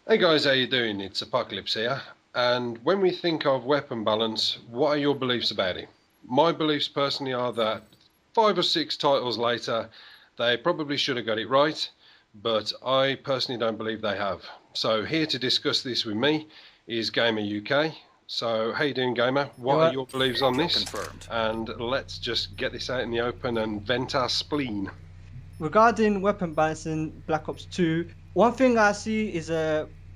Hey guys, how you doing? It's Apocalypse here. And when we think of weapon balance, what are your beliefs about it? My beliefs personally are that 5 or 6 titles later, they probably should have got it right, but I personally don't believe they have. So here to discuss this with me is GamerUk. So how you doing, Gamer? What are your beliefs on this? Confirmed. And let's just get this out in the open and vent our spleen. Regarding weapon balance in Black Ops 2, one thing I see is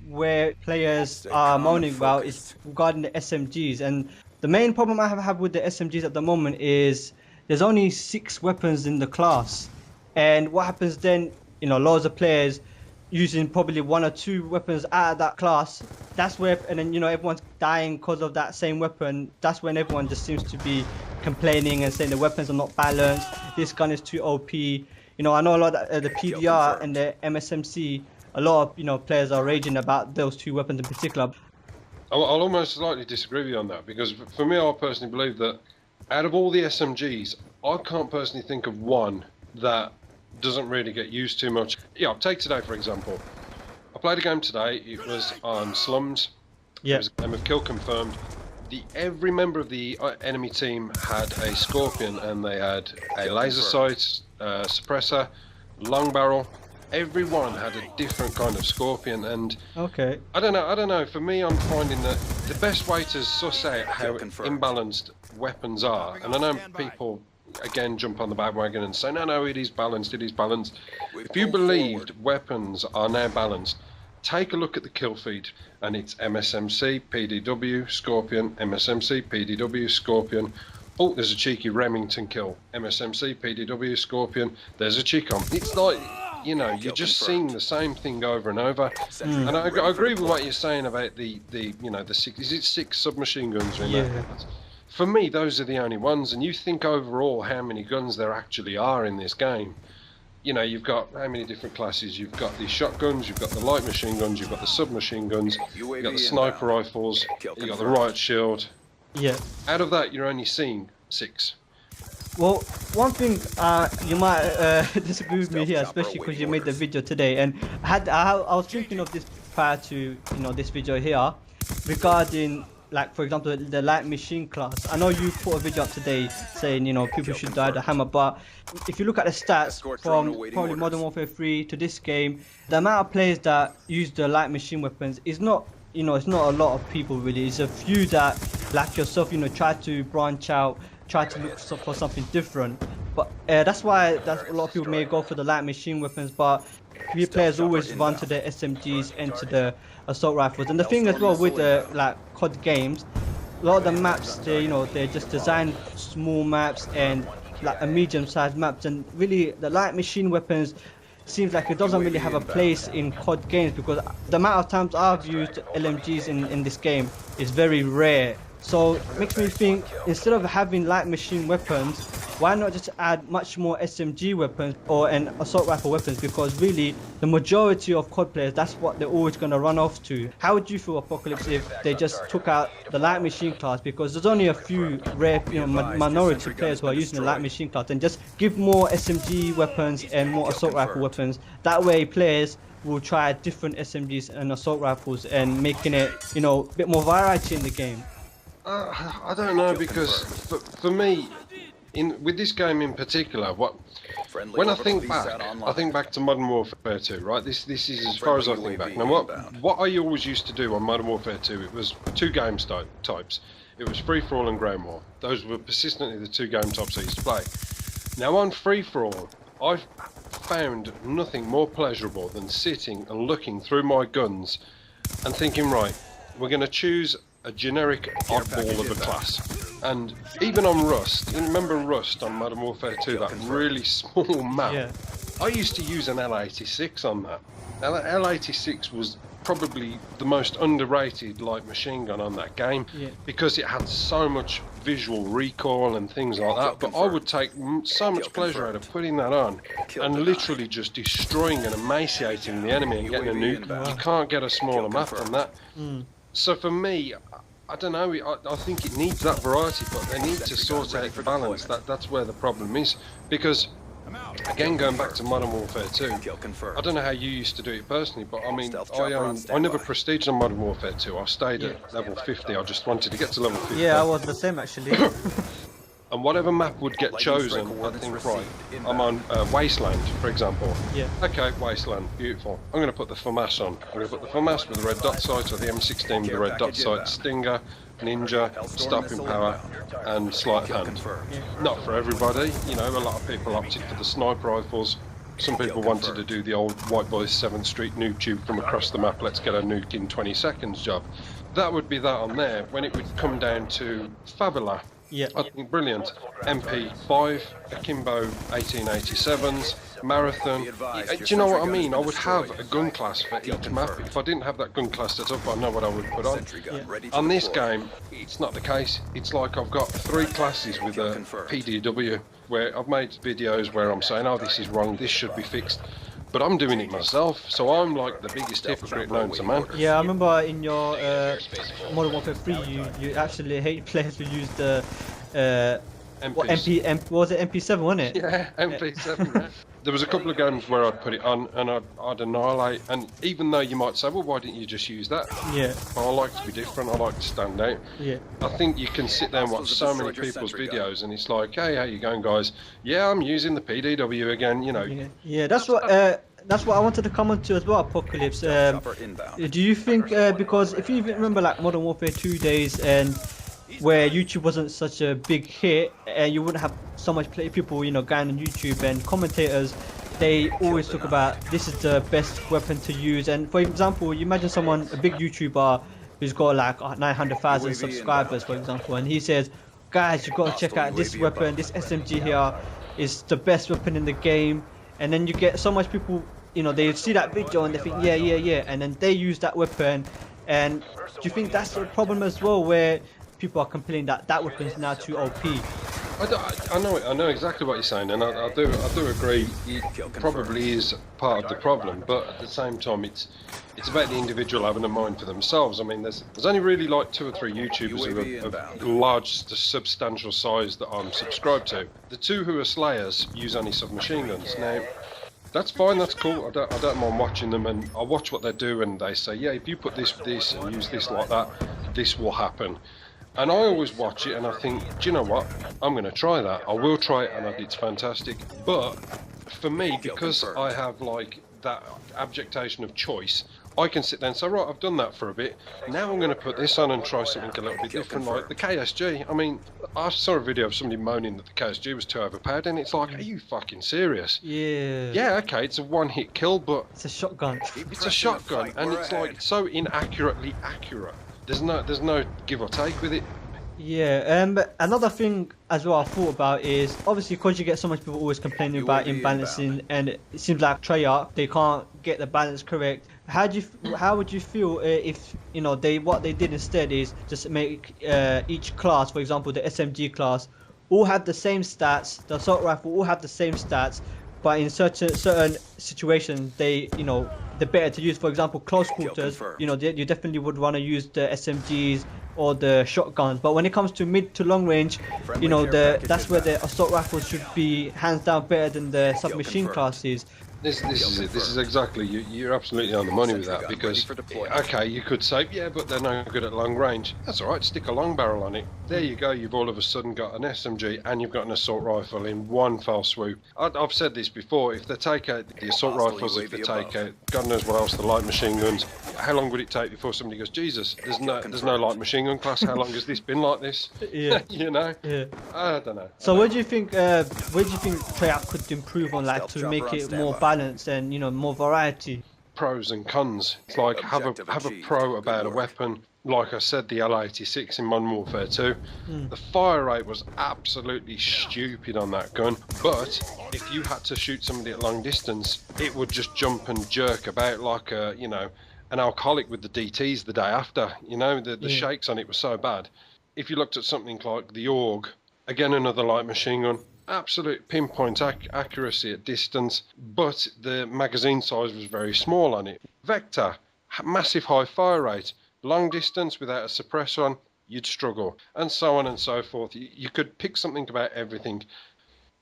where players Stay are calm and moaning about is focused. regarding the SMGs. And the main problem I have with the SMGs at the moment is there's only 6 weapons in the class. And what happens then, loads of players using probably 1 or 2 weapons out of that class. That's where, and then, everyone's dying because of that same weapon. That's when everyone just seems to be complaining and saying the weapons are not balanced. This gun is too OP. I know a lot of the PDR and the MSMC, a lot of, players are raging about those 2 weapons in particular. I'll almost slightly disagree with you on that, because for me, I personally believe that out of all the SMGs, I can't personally think of one that doesn't really get used too much. Yeah, take today for example. I played a game today. It was on slums. Yeah. It was a game of kill confirmed. Every member of the enemy team had a scorpion, and they had a laser sight, suppressor, long barrel. Everyone had a different kind of scorpion, and Okay. I don't know. For me, I'm finding that the best way to suss out how imbalanced weapons are, and I know people again jump on the bandwagon and say, no, it is balanced, it is balanced. If you believed weapons are now balanced, take a look at the kill feed, and it's MSMC, PDW, Scorpion, MSMC, PDW, Scorpion. Oh, there's a cheeky Remington kill. MSMC, PDW, Scorpion. There's a cheek on. It's like, you're just seeing the same thing over and over. And I agree with what you're saying about the 6, is it 6 submachine guns? Yeah. For me, those are the only ones. And you think overall how many guns there actually are in this game. You've got how many different classes? You've got the shotguns, you've got the light machine guns, you've got the submachine guns, you've got the sniper rifles, you've got the riot shield. Yeah. Out of that, you're only seeing 6. Well, one thing you might disagree with me here, especially because you made the video today, and I was thinking of this prior to this video here regarding, like, for example, the light machine class. I know you put a video up today saying people should die the hammer, but if you look at the stats from probably Modern Warfare 3 to this game, the amount of players that use the light machine weapons is not it's not a lot of people really. It's a few that, like yourself, try to branch out, try to look for something different. But that's why a lot of people may go for the light machine weapons, but few players always run to the SMGs and to the assault rifles. And the thing as well with the COD games, a lot of the maps, they're just designed small maps and like a medium-sized maps, and really the light machine weapons seems like it doesn't really have a place in COD games, because the amount of times I've used LMGs in this game is very rare. So it makes me think, instead of having light machine weapons, why not just add much more SMG weapons and assault rifle weapons? Because really, the majority of COD players, that's what they're always going to run off to. How would you feel, Apocalypse, if they just took out the light machine class? Because there's only a few rare, minority players who are using the light machine class, and just give more SMG weapons and more assault rifle weapons. That way, players will try different SMGs and assault rifles, and making it, a bit more variety in the game. I don't know, because for me, with this game in particular, when I think back to Modern Warfare 2, right? This is as far as I think back. Now, what I always used to do on Modern Warfare 2, it was 2 game types. It was free for all and ground war. Those were persistently the 2 game types I used to play. Now on free for all, I've found nothing more pleasurable than sitting and looking through my guns and thinking, right, we're going to choose a generic oddball of a class. And even on Rust, you remember Rust on Modern Warfare 2, that really small map? Yeah. I used to use an L86 on that. Now that L86 was probably the most underrated light machine gun on that game, because it had so much visual recall and things like that. But I would take so much pleasure out of putting that on and literally just destroying and emaciating the enemy and getting a nuke. You can't get a smaller map than that. So for me, I don't know, I think it needs that variety, but they need to sort out the balance. That's where the problem is, because again, going back to Modern Warfare 2, I don't know how you used to do it personally, but I mean, I never prestiged on Modern Warfare 2. I stayed at level 50. I just wanted to get to level 50. Yeah, I was the same actually. And whatever map would get chosen, I think, right, I'm on Wasteland, for example. Yeah. Okay, Wasteland, beautiful. I'm going to put the FAMAS on. I'm going to put the FAMAS with the red dot sight, or the M16 with the red dot sight, Stinger, Ninja, Stopping Power, and Sleight of Hand. Yeah. Not for everybody, you know, a lot of people opted for the sniper rifles. Some people wanted to do the old White Boys 7th Street nuke tube from across the map, let's get a nuke in 20 seconds job. That would be that on there. When it would come down to Favela, Yeah. I think brilliant. MP5, Akimbo 1887s, Marathon. Do you know what I mean? I would have a gun class for each map. If I didn't have that gun class set up, I know what I would put on. On this game, it's not the case. It's like I've got 3 classes with a PDW, where I've made videos where I'm saying, oh, this is wrong, this should be fixed. But I'm doing it myself, so I'm like the biggest hypocrite known to man. Yeah, I remember in your Modern Warfare 3, you actually hate players who use the what was it MP7, wasn't it? Yeah, MP7. Yeah. There was a couple of games where I'd put it on and I'd annihilate. And even though you might say, well, why didn't you just use that? Yeah. But I like to be different. I like to stand out. Yeah. I think you can sit there and watch so many people's videos, and it's like, hey, how you going, guys? Yeah, I'm using the PDW again. You know. Yeah, that's what I wanted to comment to as well, Apocalypse. Do you think because if you even remember like Modern Warfare 2 days and where YouTube wasn't such a big hit and you wouldn't have so much people, you know, going on YouTube, and commentators, they always talk about this is the best weapon to use. And for example, you imagine someone, a big YouTuber who's got like 900,000 subscribers, for example, and he says, guys, you've got to check out this weapon, this SMG here is the best weapon in the game. And then you get so much people, you know, they see that video and they think, yeah, and then they use that weapon. And do you think that's a problem as well, where people are complaining that that weapon is now too OP? I know exactly what you're saying, and I do agree. It probably is part of the problem, but at the same time, it's about the individual having a mind for themselves. I mean, there's only really like 2 or 3 YouTubers who are of large, substantial size that I'm subscribed to. The 2 who are slayers use only submachine guns. Now, that's fine, that's cool. I don't mind watching them, and I watch what they do, and they say, yeah, if you put this with this and use this like that, this will happen. And I always watch it and I think, do you know what? I'm going to try that. I will try it, and it's fantastic. But for me, because I have like that abjectation of choice, I can sit there and say, right, I've done that for a bit. Now I'm going to put this on and try something a little bit different, like the KSG. I mean, I saw a video of somebody moaning that the KSG was too overpowered, and it's like, are you fucking serious? Yeah. Yeah, okay, it's a one-hit kill, but It's a shotgun. it's a shotgun, and it's like so inaccurately accurate. There's no give or take with it. Yeah, but another thing as well I thought about is obviously because you get so much people always complaining about imbalancing, and it seems like Treyarch, they can't get the balance correct. How would you feel if, you know, what they did instead is just make each class, for example the SMG class, all have the same stats, the assault rifle all have the same stats, but in certain situations they, you know, they're better to use. For example, close quarters, you know, you definitely would want to use the SMGs or the shotguns. But when it comes to mid to long range, you know, that's where the assault rifles should be hands down better than the submachine classes. This is it. This is exactly, you're absolutely on the money with that, because okay, you could say, yeah, but they're no good at long range. That's all right, stick a long barrel on it. There you go, you've all of a sudden got an SMG and you've got an assault rifle in one fell swoop. I've said this before, if they take out the assault rifles, if they take out God knows what else, the light machine guns, how long would it take before somebody goes, Jesus, there's no light machine gun class, how long has this been like this? Yeah. You know? Yeah. I don't know. So where do you think Treyarch could improve on, like, to make it more balanced and, you know, more variety? Pros and cons. It's like have a pro about a weapon. Like I said, the L86 in Modern Warfare 2, the fire rate was absolutely stupid on that gun, but if you had to shoot somebody at long distance, it would just jump and jerk about like a, you know, an alcoholic with the DTs the day after. You know, the shakes on it were so bad. If you looked at something like the AUG, again another light machine gun, absolute pinpoint accuracy at distance, but the magazine size was very small on it. Vector, massive high fire rate, long distance without a suppressor on, you'd struggle, and so on and so forth. You could pick something about everything.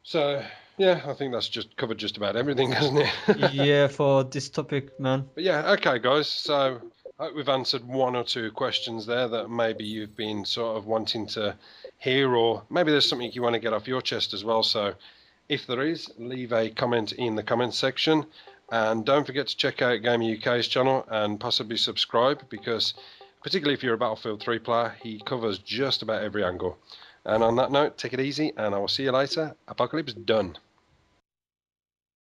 So Yeah, I think that's just covered just about everything, hasn't it? Yeah, for this topic, man. But yeah, okay, guys. So I hope we've answered one or two questions there that maybe you've been sort of wanting to hear, or maybe there's something you want to get off your chest as well. So if there is, leave a comment in the comments section. And don't forget to check out GamerUk's channel and possibly subscribe, because particularly if you're a Battlefield 3 player, he covers just about every angle. And on that note, take it easy, and I will see you later. Apocalypse done.